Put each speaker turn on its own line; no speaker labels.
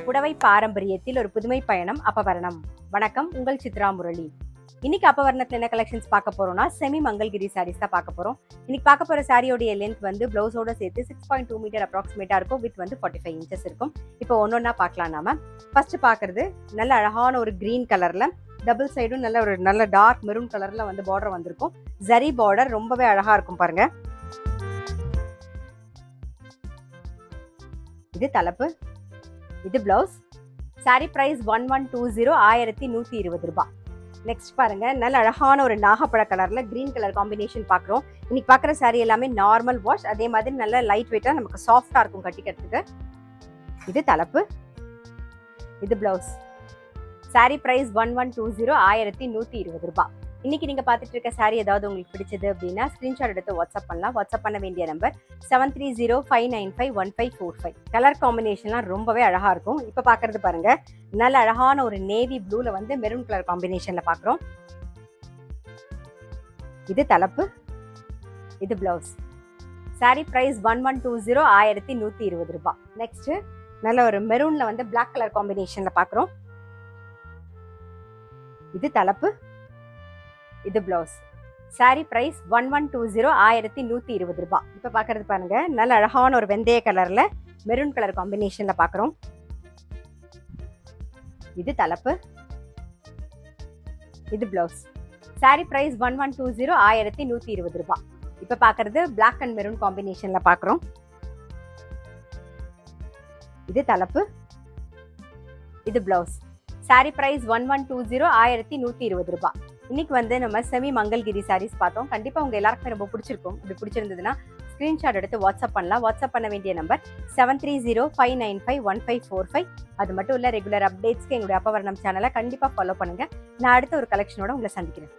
புடவை பாரம்பரியத்தில் ஒரு புதுமை பயணம் அப்பவரணம். வணக்கம், உங்கள் சித்ரா முரளி. இன்னைக்கு அப்பவரணத்துல என்ன கலெக்ஷன்ஸ் பார்க்க போறோம்னா செமி மங்கல்கிரி சாரீஸ் தான் பார்க்க போறோம். இன்னைக்கு பார்க்க போற சாரியோடைய லென்த் வந்து பிளவுஸோட சேர்த்து 6.2 மீட்டர் அப்ராக்சிமேட்டா இருக்கும். வித் வந்து 45 இன்ச்சஸ் இருக்கும். இப்போ ஒன்னொன்னா பார்க்கலாம். நாம ஃபர்ஸ்ட் பாக்குறது நல்ல அழகான ஒரு கிரீன் கலர்ல டபுள் சைடும் நல்ல டார்க் மெரூன் கலர்ல வந்து பார்டர் வந்திருக்கும். ஜரி பார்டர் ரொம்பவே அழகா இருக்கும் பாருங்க. இது தலைப்பு, இது பிளவுஸ். சாரி பிரைஸ் 1120, 1120 ரூபாய். நெக்ஸ்ட் பாருங்க, நல்ல அழகான ஒரு நாகப்பழ கலர்ல கிரீன் கலர் காம்பினேஷன் பாக்குறோம். இன்னைக்கு பாக்குற சாரி எல்லாமே நார்மல் வாஷ், அதே மாதிரி நல்ல லைட் வெயிட்டா நமக்கு சாஃப்டா இருக்கும் கட்டிக்கிறதுக்கு. இது தலைப்பு, இது பிளவுஸ். சாரி பிரைஸ் 1120, 1120 ரூபாய். இன்னைக்கு நீங்க பாத்துட்டு இருக்க சாரி ஏதாவது உங்களுக்கு பிடிச்சது அப்படின்னா ஸ்கிரீன்ஷாட் எடுத்து வாட்ஸ்அப் பண்ணலாம். வாட்ஸ்அப் பண்ண வேண்டிய நம்பர் 7305951545. கலர் காம்பினேஷன்லாம் ரொம்பவே அழகா இருக்கும். இப்ப பாக்குறது பாருங்க, நல்ல அழகான ஒரு நேவி ப்ளூல வந்து மெரூன் கலர் காம்பினேஷன்ல பாக்குறோம். இது தலைப்பு, இது பிளவுஸ். சாரி பிரைஸ் 1120, 1120 ரூபாய். நெக்ஸ்ட் நல்ல ஒரு மெரூன்ல வந்து பிளாக் கலர் காம்பினேஷன்ல பாக்குறோம். இது தலைப்பு, இது பிளவுஸ். சாரி பிரைஸ் 1120, 1120 ரூபாய். இப்ப பாக்குறது பாருங்க, நல்ல அழகான ஒரு வெந்தய கலர்ல மெரூன் கலர் காம்பினேஷன்ல பாக்குறோம். இது தலைப்பு, இது பிளவுஸ். சாரி பிரைஸ் 1120, 1120 ரூபாய். இப்ப பாக்குறது பிளாக் அண்ட் மெரூன் காம்பினேஷன்ல பாக்குறோம். இது தலைப்பு, இது பிளவுஸ். சாரி பிரைஸ் 1120, 1120 ரூபாய். இன்னைக்கு வந்து நம்ம செமி மங்கல்கிரி சாரீஸ் பார்த்தோம். கண்டிப்பா உங்க எல்லாருக்குமே ரொம்ப பிடிச்சிருக்கும். இப்படி பிடிச்சிருந்ததுன்னா ஸ்கிரீன்ஷாட் எடுத்து வாட்ஸ்அப் பண்ணலாம். வாட்ஸ்அப் பண்ண வேண்டிய நம்பர் 7305951545. அது மட்டும் இல்ல, ரெகுலர் அப்டேட்ஸ்க்கு எங்களுடைய அப்பவரணம் சேனலை கண்டிப்பா ஃபாலோ பண்ணுங்க. நான் அடுத்த ஒரு கலெக்ஷனோட உங்களை சந்திக்கிறேன்.